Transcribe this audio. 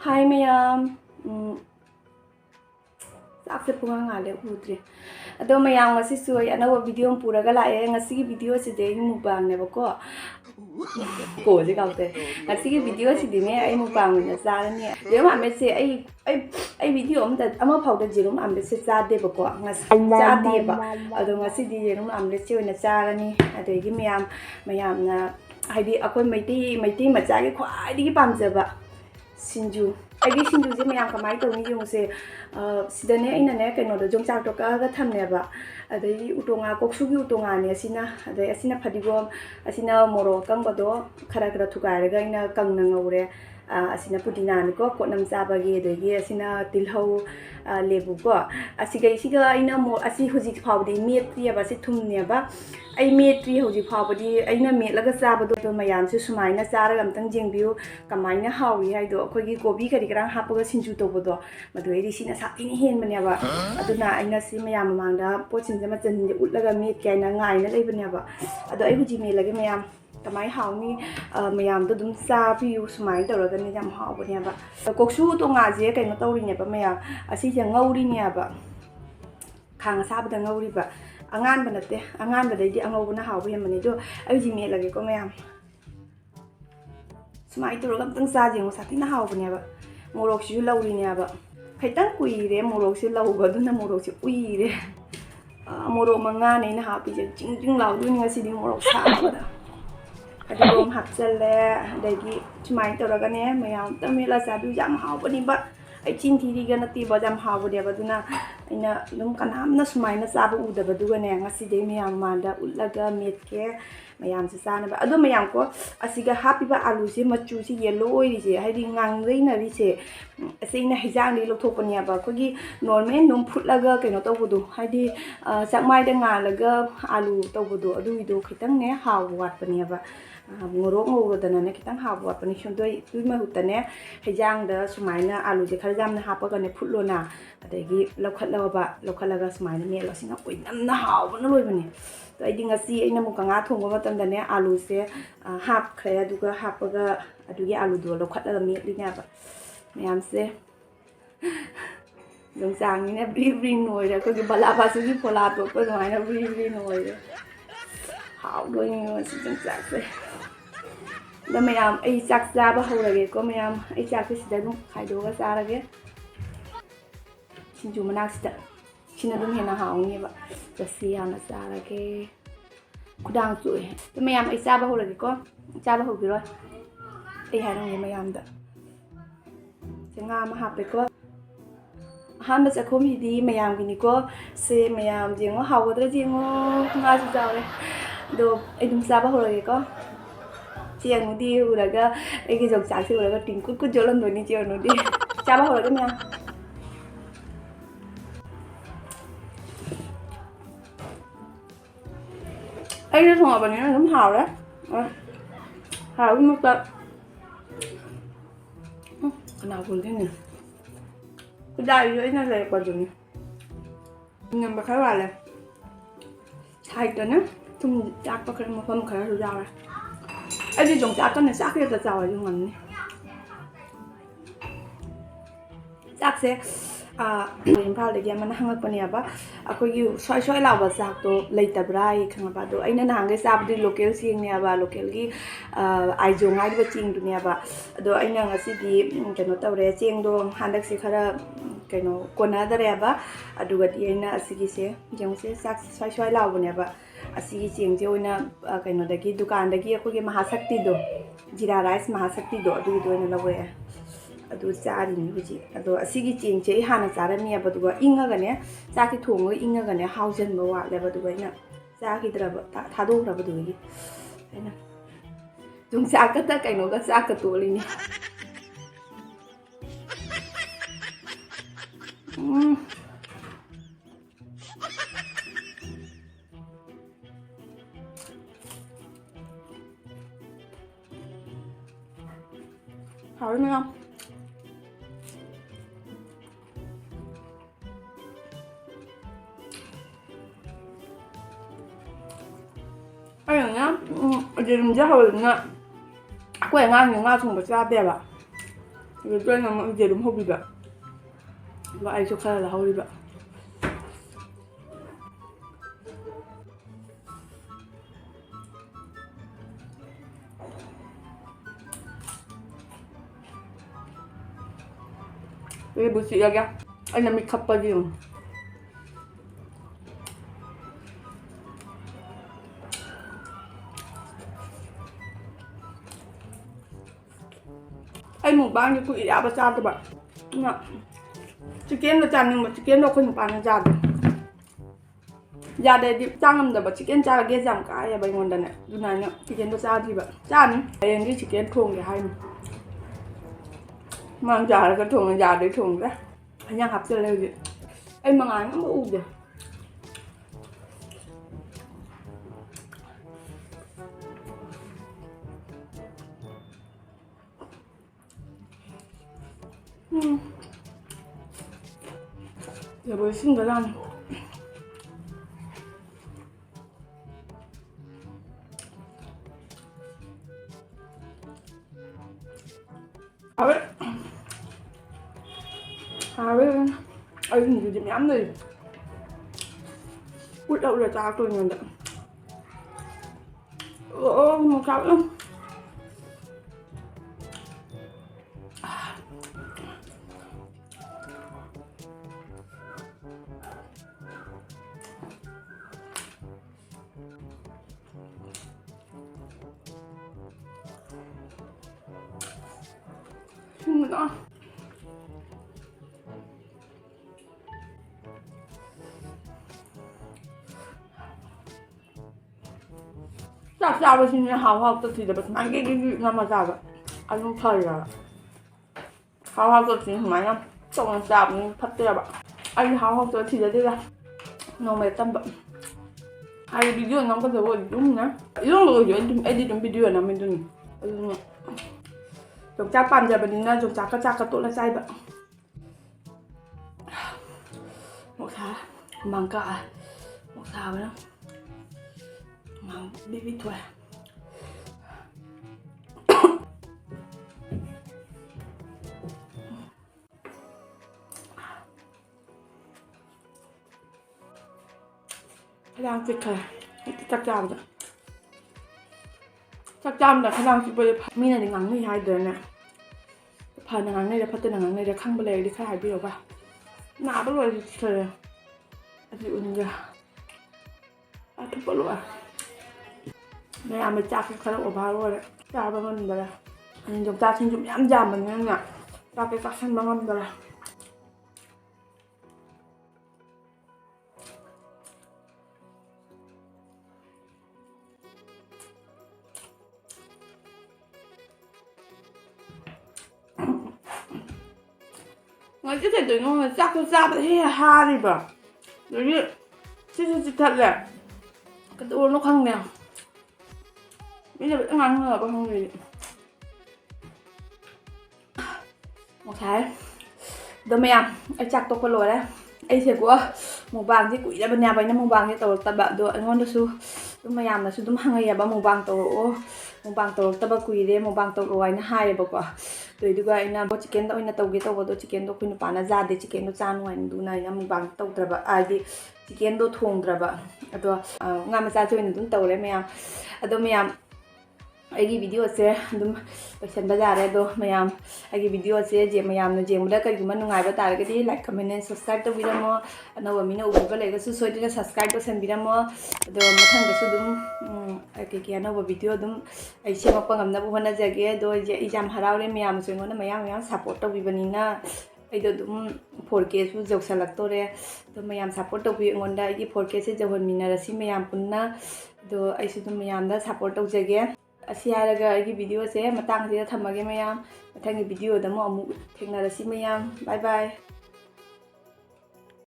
Hi mayam, ꯆꯥꯛꯁꯦ ꯄꯨꯡꯉꯥꯡ ꯉꯥꯜꯂꯦ ꯎꯗ꯭ꯔꯦ ꯑꯗꯣ ꯃꯌꯥꯝ ꯉꯁꯤꯁꯨ ꯑꯩ ꯑꯅꯧꯕ ꯚꯤꯗꯤꯑꯣ ꯑꯃ ꯄꯨꯔꯒ ꯂꯥꯛꯑꯦ ꯉꯁꯤꯒꯤ ꯚꯤꯗꯤꯑꯣꯁꯤꯗꯤ ꯑꯩ ꯃꯨꯛꯕꯥꯡꯅꯦꯕꯀꯣ ꯀꯣꯜꯁꯦ ꯀꯥꯎꯊꯩ ꯉꯁꯤꯒꯤ ꯚꯤꯗꯤꯑꯣꯁꯤꯗꯤꯅꯦ ꯑꯩ ꯃꯨꯛꯕꯥꯡ ꯑꯣꯏꯅ ꯆꯥꯔꯅꯤ ꯌꯦꯔꯨꯝ ꯑꯃꯦꯠꯁꯦ ꯑꯩ ꯚꯤꯗꯤꯑꯣ ꯑꯃꯐꯥꯎꯗ ꯌꯦꯔꯨꯝ ꯑꯃꯦꯠꯁꯦ ꯆꯥꯗꯦꯕꯀꯣ ꯉꯁꯤ ꯆꯥꯗꯦꯕ ꯑꯗꯣ ꯉꯁꯤꯗꯤ ꯌꯦꯔꯨꯝ ꯑꯃꯦꯠꯁꯦ ꯑꯣꯏꯅ ꯆꯥꯔꯅꯤ ꯑꯗꯒꯤ ꯃꯌꯥꯝꯅ ꯍꯥꯏꯗꯤ ꯑꯩꯈꯣꯏ ꯃꯩꯇꯩ ꯃꯆꯥꯒꯤ ꯈ꯭ꯋꯥꯏꯗꯒꯤ ꯄꯥꯝꯖꯕ ꯁꯤꯡꯖꯨ ꯑꯩꯒꯤ ꯁꯤꯡꯖꯨꯁꯦ ꯃꯌꯥꯝ ꯀꯃꯥꯏꯅ ꯇꯧꯅꯤ ꯌꯦꯡꯉꯨꯁꯦ ꯁꯤꯗꯅꯦ ꯑꯩꯅꯅꯦ ꯀꯩꯅꯣꯗꯣ ꯌꯣꯡꯆꯥꯛꯇꯣ ꯀꯛꯑꯒ ꯊꯝꯃꯦꯕ ꯑꯗꯒꯤ ꯎꯇꯣꯡꯉꯥ ꯀꯣꯛꯁꯨꯒꯤ ꯎꯇꯣꯡꯉꯥꯅꯦ ꯑꯁꯤꯅ ꯐꯗꯤꯒꯣꯝ ꯑꯁꯤꯅ ꯃꯣꯔꯣꯛ ꯑꯀꯪꯕꯗꯣ ꯈꯔ ꯊꯨꯒꯥꯏꯔꯒ ꯑꯩꯅ ꯀꯪꯅ ꯉꯧꯔꯦ ꯑꯁꯤꯅ ꯄꯨꯗꯤꯅꯥꯅꯤꯀꯣ ꯀꯣꯠꯅꯝ ꯆꯥꯕꯒꯤ ꯑꯗꯒꯤ ꯑꯁꯤꯅ ꯇꯤꯜꯍꯧ ꯂꯦꯕꯨꯀꯣ ꯑꯁꯤꯒꯩꯁꯤꯒ ꯑꯩꯅ ꯑꯁꯤ ꯍꯧꯖꯤꯛ ꯐꯥꯎꯕꯗꯤ ꯃꯦꯠꯇ꯭ꯔꯤꯑꯕ ꯑꯁꯤ ꯊꯨꯝꯅꯦꯕ ꯑꯩ ꯃꯦꯠꯇ꯭ꯔꯤ ꯍꯧꯖꯤꯛ ꯐꯥꯎꯕꯗꯤ ꯑꯩꯅ ꯃꯦꯠꯂꯒ ꯆꯥꯕꯗꯣ ꯃꯌꯥꯝꯁꯨ ꯁꯨꯃꯥꯏꯅ ꯆꯥꯔꯒ ꯑꯝꯇꯪ ꯌꯦꯡꯕꯤꯌꯨ ꯀꯃꯥꯏꯅ ꯍꯥꯎꯏ ꯍꯥꯏꯗꯣ ꯑꯩꯈꯣꯏꯒꯤ ꯀꯣꯕꯤ ꯀꯔꯤ ꯀꯔꯥ ꯍꯥꯞꯄꯒ ꯁꯤꯡꯖꯨ ꯇꯧꯕꯗꯣ ꯃꯗꯨꯗꯩꯗꯤ ꯁꯤꯅ ꯁꯥꯊꯤꯅ ꯍꯦꯟꯕꯅꯦꯕ ꯑꯗꯨꯅ ꯑꯩꯅ ꯁꯤ ꯃꯌꯥꯝ ꯃꯃꯥꯡꯗ ꯄꯣꯠꯁꯤꯡꯁꯦ ꯃꯆꯜꯁꯤꯡꯁꯦ ꯎꯠꯂꯒ ꯃꯦꯠꯀꯦ ꯍꯥꯏꯅ ꯉꯥꯏꯅ ꯂꯩꯕꯅꯦꯕ ꯑꯗꯣ ꯑꯩ ꯍꯧꯖꯤꯛ ꯃꯦꯠꯂꯒꯦ ꯃꯌꯥꯝ ꯀꯃꯥꯏꯅ ꯍꯥꯎꯅꯤ ꯃꯌꯥꯝꯗꯣ ꯑꯗꯨꯝ ꯆꯥꯕꯤꯌꯨ ꯁꯨꯃꯥꯏꯅ ꯇꯧꯔꯒꯅꯤ ꯌꯥꯝ ꯍꯥꯎꯕꯅꯦꯕ ꯀꯣꯛꯁꯨ ꯎꯇꯣꯡꯉꯥꯁꯦ ꯀꯩꯅꯣ ꯇꯧꯔꯤꯅꯦꯕ ꯃꯌꯥꯝ ꯑꯁꯤꯁꯦ ꯉꯧꯔꯤꯅꯦꯕ ꯈꯥꯡ ꯑꯁꯥꯕꯗ ꯉꯧꯔꯤꯕ ꯑꯉꯥꯟꯕ ꯅꯠꯇꯦ ꯑꯉꯥꯟꯕꯗꯩꯗꯤ ꯑꯉꯧꯕꯅ ꯍꯥꯎꯕ ꯍꯦꯟꯕꯅꯤ ꯑꯗꯣ ꯑꯩ ꯍꯧꯖꯤꯛ ꯃꯦꯠꯂꯒꯦꯀꯣ ꯃꯌꯥꯝ ꯁꯨꯃꯥꯏꯅ ꯇꯧꯔꯒ ꯑꯝꯇꯪ ꯆꯥꯁꯦ ꯌꯦꯡꯉꯣ ꯁꯥꯊꯤꯅ ꯍꯥꯎꯕꯅꯦꯕ ꯃꯣꯔꯣꯛꯁꯤꯁꯨ ꯂꯧꯔꯤꯅꯦꯕ ꯈꯤꯇꯪ ꯀꯨꯏꯔꯦ ꯃꯣꯔꯣꯛꯁꯦ ꯂꯧꯕ ꯑꯗꯨꯅ ꯃꯣꯔꯣꯛꯁꯦ ꯎꯏꯔꯦ ꯃꯣꯔꯣꯛ 5ꯅꯦ ꯑꯩꯅ ꯍꯥꯞꯄꯤꯁꯦ ꯆꯤꯡ ꯂꯥꯎꯗꯣꯏꯅꯤ ꯉꯁꯤꯗꯤ ꯃꯣꯔꯣꯛ ꯁꯥꯕꯗ ꯐꯗꯤꯒꯣꯝ ꯍꯥꯞꯆꯜꯂꯦ ꯑꯗꯒꯤ ꯁꯨꯃꯥꯏꯅ ꯇꯧꯔꯒꯅꯦ ꯃꯌꯥꯝ ꯑꯝꯇꯪ ꯃꯦꯠꯂ ꯆꯥꯕꯤꯌꯨ ꯌꯥꯝ ꯍꯥꯎꯕꯅꯤꯕ ꯑꯩ ꯆꯤꯟ ꯊꯤꯔꯤꯒ ꯅꯠꯇꯦꯕ ꯌꯥꯝ ꯍꯥꯎꯕꯅꯦꯕ ꯑꯗꯨꯅ ꯑꯩꯅ ꯑꯗꯨꯝ ꯀꯅꯥꯝꯅ ꯁꯨꯃꯥꯏꯅ ꯆꯥꯕ ꯎꯗꯕꯗꯨꯒꯅꯦ ꯉꯁꯤꯗꯤ ꯃꯌꯥꯝ ꯃꯃꯥꯡꯗ ꯎꯠꯂꯒ ꯃꯦꯠꯀꯦ ꯃꯌꯥꯝꯁꯦ ꯆꯥꯅꯕ ꯑꯗꯣ ꯃꯌꯥꯝꯀꯣ ꯑꯁꯤꯒ ꯍꯥꯞꯄꯤꯕ ꯑꯥꯂꯨꯁꯦ ꯃꯆꯨꯁꯦ ꯌꯦꯜꯂꯣ ꯑꯣꯏꯔꯤꯁꯦ ꯍꯥꯏꯗꯤ ꯉꯥꯡꯖꯩꯅꯔꯤꯁꯦ ꯑꯁꯤ ꯑꯩꯅ ꯍꯩꯖꯥꯡꯗꯒꯤ ꯂꯧꯊꯣꯛꯄꯅꯦꯕ ꯑꯩꯈꯣꯏꯒꯤ ꯅꯣꯔꯃꯦꯜ ꯑꯗꯨꯝ ꯐꯨꯠꯂꯒ ꯀꯩꯅꯣ ꯇꯧꯕꯗꯣ ꯍꯥꯏꯗꯤ ꯆꯥꯛꯃꯥꯏꯗ ꯉꯥꯜꯂꯒ ꯑꯥꯂꯨ ꯇꯧꯕꯗꯣ ꯑꯗꯨꯒꯤꯗꯣ ꯈꯤꯇꯪꯅꯦ ꯍꯥꯎꯕ ꯋꯥꯠꯄꯅꯦꯕ ꯉꯣꯔꯣꯛ ꯉꯧꯔꯗꯅꯅꯦ ꯈꯤꯇꯪ ꯍꯥꯎꯕ ꯋꯥꯠꯄꯅꯤ ꯑꯗꯨꯒꯤ ꯃꯍꯨꯠꯇꯅꯦ ꯍꯩꯖꯥꯡꯗ ꯁꯨꯃꯥꯏꯅ ꯑꯥꯂꯨꯁꯦ ꯈꯔ ꯌꯥꯝꯅ ꯍꯥꯞꯄꯒꯅꯦ ꯐꯨꯠꯂꯣꯅ ꯑꯗꯒꯤ ꯂꯧꯈꯠꯂꯒ ꯁꯨꯃꯥꯏꯅ ꯃꯦꯠꯂꯣ ꯁꯤꯅ ꯌꯥꯝꯅ ꯍꯥꯎꯕꯅ ꯂꯣꯏꯕꯅꯦ ꯑꯗꯣ ꯑꯩꯗꯤ ꯉꯁꯤ ꯑꯩꯅ ꯑꯃꯨꯛꯀ ꯉꯥ ꯊꯣꯡꯕ ꯃꯇꯝꯗꯅꯦ ꯑꯥꯂꯨꯁꯦ ꯍꯥꯞꯈ꯭ꯔꯦ ꯑꯗꯨꯒ ꯍꯥꯞꯄꯒ ꯑꯗꯨꯒꯤ ꯑꯥꯂꯨꯗꯣ ꯂꯧꯈꯠꯂꯒ ꯃꯦꯠꯂꯤꯅꯦꯕ ꯃꯌꯥꯝꯁꯦ ꯌꯣꯡꯆꯥꯛꯅꯤꯅ ꯕ꯭ꯔꯤ ꯅꯣꯏꯔꯦ ꯑꯩꯈꯣꯏꯒꯤ ꯕꯂꯥꯕꯥꯁꯨꯒꯤ ꯐꯣꯂꯥ ꯇꯣꯠꯄ ꯑꯗꯨꯃꯥꯏꯅ ꯕ꯭ꯔꯤ ꯅꯣꯏꯔꯦ ꯍꯥꯎꯗꯣꯏꯅꯤ ꯉꯁꯤ ꯌꯣꯡꯆꯥꯛꯁꯦ ꯑꯗ ꯃꯌꯥꯝ ꯑꯩ ꯆꯥꯛ ꯆꯥꯕ ꯍꯧꯔꯒꯦꯀꯣ ꯃꯌꯥꯝ ꯑꯩ ꯆꯥꯛꯁꯦ ꯁꯤꯗ ꯑꯗꯨꯝ ꯈꯥꯏꯗꯣꯛꯑꯒ ꯆꯥꯔꯒꯦ ꯁꯤꯡꯖꯨ ꯃꯅꯥꯛꯁꯤꯗ ꯁꯤꯅ ꯑꯗꯨꯝ ꯍꯦꯟꯅ ꯍꯥꯎꯅꯤꯕ ꯆꯠꯁꯤ ꯌꯥꯝꯅ ꯆꯥꯔꯒꯦ ꯈꯨꯗꯥꯡ ꯆꯣꯛꯑꯦ ꯑꯗꯣ ꯃꯌꯥꯝ ꯑꯩ ꯆꯥꯕ ꯍꯧꯔꯒꯦꯀꯣ ꯆꯥꯕ ꯍꯧꯈꯤꯔꯣꯏ ꯑꯩ ꯍꯥꯏꯔꯝꯒꯦ ꯃꯌꯥꯝꯗ ꯁꯤ ꯉꯥ ꯑꯃ ꯍꯥꯞꯄꯦꯀꯣ ꯑꯍꯥꯟꯕ ꯆꯥꯛꯈꯨꯝꯁꯤꯗꯤ ꯃꯌꯥꯝꯒꯤꯅꯤꯀꯣ ꯁꯦ ꯃꯌꯥꯝ ꯌꯦꯡꯉꯣ ꯍꯥꯎꯒꯗ꯭ꯔꯥ ꯌꯦꯡꯉꯣ ꯉꯥꯁꯨ ꯆꯥꯎꯔꯦ ꯑꯗꯣ ꯑꯩ ꯑꯗꯨꯝ ꯆꯥꯕ ꯍꯧꯔꯒꯦꯀꯣ ꯆꯦꯡꯅꯨꯗꯤ ꯎꯔꯒ ꯑꯩꯒꯤ ꯌꯣꯡꯆꯥꯛꯁꯦ ꯎꯔꯒ ꯇꯤꯡꯀꯨꯠ ꯌꯣꯜꯂꯝꯗꯣꯏꯅꯤ ꯆꯦꯡꯅꯨꯗꯤ ꯆꯥꯕ ꯍꯧꯔꯒꯦ ꯃꯌꯥꯝ ꯑꯩꯅ ꯊꯣꯡꯉꯕꯅꯤꯅ ꯑꯗꯨꯝ ꯍꯥꯎꯔꯦ ꯍꯥꯎꯕꯒꯤ ꯃꯛꯇ ꯀꯅꯥ ꯄꯨꯟꯊꯦꯡꯅꯤ ꯈꯨꯗꯥꯏꯁꯨ ꯑꯩꯅ ꯂꯩꯔꯛꯄꯗꯨꯅꯤ ꯉꯝꯕ ꯈꯔ ꯋꯥꯠꯂꯦ ꯁꯥꯏꯠꯇꯅ ꯊꯨꯝ ꯆꯥꯛꯄ ꯈꯔ ꯃꯐꯝ ꯈꯔꯁꯨ ꯌꯥꯎꯔꯦ ꯑꯩꯗꯤ ꯌꯣꯡꯆꯥꯛꯀꯅ ꯆꯥꯛ ꯈꯛꯇ ꯆꯥꯎꯔꯁꯨ ꯉꯝꯅꯤ ꯆꯥꯛꯁꯦ ꯏꯝꯐꯥꯜꯗꯒꯤ ꯑꯃꯅ ꯍꯪꯉꯛꯄꯅꯦꯕ ꯑꯩꯈꯣꯏꯒꯤ ꯁ꯭ꯋꯥꯏ ꯂꯥꯎꯕ ꯆꯥꯛꯇꯣ ꯂꯩꯇꯕ꯭ꯔꯥ ꯑꯩ ꯈꯪꯉꯕ ꯑꯗꯣ ꯑꯩꯅ ꯅꯍꯥꯟꯈꯩ ꯆꯥꯕꯗꯤ ꯂꯣꯀꯦꯜ ꯆꯦꯡꯅꯦꯕ ꯂꯣꯀꯦꯜꯒꯤ ꯑꯥꯏꯖꯣꯡ ꯍꯥꯏꯔꯤꯕ ꯆꯦꯡꯗꯨꯅꯦꯕ ꯑꯗꯣ ꯑꯩꯅ ꯉꯁꯤꯗꯤ ꯀꯩꯅꯣ ꯇꯧꯔꯦ ꯆꯦꯡꯗꯣ ꯍꯟꯗꯛꯁꯦ ꯈꯔ ꯀꯩꯅꯣ ꯀꯣꯟꯅꯗꯔꯦꯕ ꯑꯗꯨꯒꯗꯤ ꯑꯩꯅ ꯑꯁꯤꯒꯤꯁꯦ ꯌꯦꯡꯉꯨꯁꯦ ꯆꯥꯛꯁꯦ ꯁ꯭ꯋꯥꯏ ꯂꯥꯎꯕꯅꯦꯕ ꯑꯁꯤꯒꯤ ꯆꯦꯡꯁꯦ ꯑꯣꯏꯅ ꯀꯩꯅꯣꯗꯒꯤ ꯗꯨꯀꯥꯟꯗꯒꯤ ꯑꯩꯈꯣꯏꯒꯤ ꯃꯍꯥꯁꯛꯇꯤꯗꯣ ꯖꯤꯔꯥ ꯔꯥꯏꯁ ꯃꯍꯥꯁꯛꯇꯤꯗꯣ ꯑꯗꯨꯒꯤꯗꯣ ꯑꯣꯏꯅ ꯂꯧꯔꯛꯑꯦ ꯑꯗꯨ ꯆꯥꯔꯤꯅꯤ ꯍꯧꯖꯤꯛ ꯑꯗꯣ ꯑꯁꯤꯒꯤ ꯆꯦꯡꯁꯦ ꯑꯩ ꯍꯥꯟꯅ ꯆꯥꯔꯝꯃꯦꯕ ꯑꯗꯨꯒ ꯏꯪꯉꯒꯅꯦ ꯆꯥꯛꯁꯦ ꯊꯣꯡꯉꯒ ꯏꯪꯉꯒꯅꯦ ꯍꯥꯎꯖꯟꯕ ꯋꯥꯠꯂꯦꯕ ꯑꯗꯨꯒ ꯑꯩꯅ ꯆꯥꯈꯤꯗ꯭ꯔꯕ ꯊꯥꯗꯣꯛꯈ꯭ꯔꯕꯗꯨꯒꯤ ꯑꯩꯅ ꯌꯣꯡꯆꯥꯛꯀ ꯀꯩꯅꯣꯒ ꯆꯥꯛꯀ ꯇꯣꯠꯂꯤꯅꯤ hảo lắm không? Cái này nhá, 이제 문제 하거든요. 아까 앵아는 영화 좀 못 짜대봐. toꯏꯅ ꯌꯦꯔꯨꯝ ꯍꯧꯕꯤꯕ ꯑꯗꯨꯒ ꯑꯩꯁꯨ ꯈꯔ ꯂꯧꯍꯧꯔꯤꯕ 이게 뭐지 여기야? 아니 미 갑바지 anh một bao nhiêu tụi đã bắt ra các bạn chicken nó chăn nhưng mà chicken nó không bán ra được ra đây đi trang làm được chicken ra là cái giảm cái là bên ngoài đây nàyดูnày nhá chicken nó ra gì vậy chăn anh đi chicken thùng để hay mang ra là cái thùng ra để thùng đấy anh đang học chơi lên gì anh mang ăn nó mới u được giờ mới xin cái ăn anh gì điểm nhắm đi út đâu là cha tôi nhận được một sao nữa xin nữa sao vậy xin hào hào tôi thì là bật máy cái năm mà sao vậy anh không thời là hào hào tôi thì máy năm xong rồi sao cũng phát tiêu bạn anh hào hào tôi thì là đây là nó mày tâm bận hai video nó có thể gọi đúng nhá 이런 거 에디팅 비디오 나면 되니 좀 짝반 잡으니까 좀 작가 또 라사이바 목사 망가 목사는 망 비비토야 그냥 찍어요 짝짝하죠 짝짝합니다 그냥 집에 미나는 강릉이 하이 되네 파는 강릉에 파트는 강릉에 캉블레 이렇게 할 필요가 나도 왜 저래 아주 운자 아 특별로야 내가 아마 짝을 가지고 바로 짜보면 된다 아니 좀 짜신 좀 얌얌한 그냥 짝을 딱 생각하면 된다 Nói chứ thầy tưởng nó là chắc tôi ra thế ha đi bảo rồi như chứ thật là cái đồ nó không nào bây giờ vẫn ăn rồi không gì một thái đồ mẹ anh chắc tôi có lỗi đấy anh sẽ của một vàng chứ quỷ ra bên nhà vậy nó một vàng như tàu tập bạn đồ anh ngon được su đồ mẹ là su đúng hàng ngày ba một vàng tàu tập quỷ đấy một vàng tàu rồi nó hai bậc quả 그리고 아이나 뭐 치킨도 이나 또게 또고도 치킨도 그냥 바나 자데 치킨도 짜는 아이 누나 이나 무방 또드라바 아디 치킨도 통드라바 아도 ngam sa chơi nên tàu đấy mẹ 아도 mẹ 아기 비디오세 좀 백신 바자래 도 mẹ 아기 비디오세 제 mẹ 제무다 그리고만 누가이바 따르게디 like comment and subscribe 또 비라모 아나와 미나 우버가 레가수 소이디가 subscribe 또 선비라모 도 마탕가수 좀 cái nó vào video đúng ai xem một ngầm nó buồn là gì cái đôi giờ exam harau đấy mẹ mình nó mẹ support đâu vì bên na ai đó đúng phổ kế su dọc salak to đấy đó mẹ support đâu vì ngon đây cái phổ kế sẽ dọc hơn mình là xin mẹ punna đó ai su mẹ đó support đâu gì cái asiara cái video sẽ mà tăng thì thầm mà cái mẹ mà thay cái video đó mà mu thằng nào là xin mẹ bye bye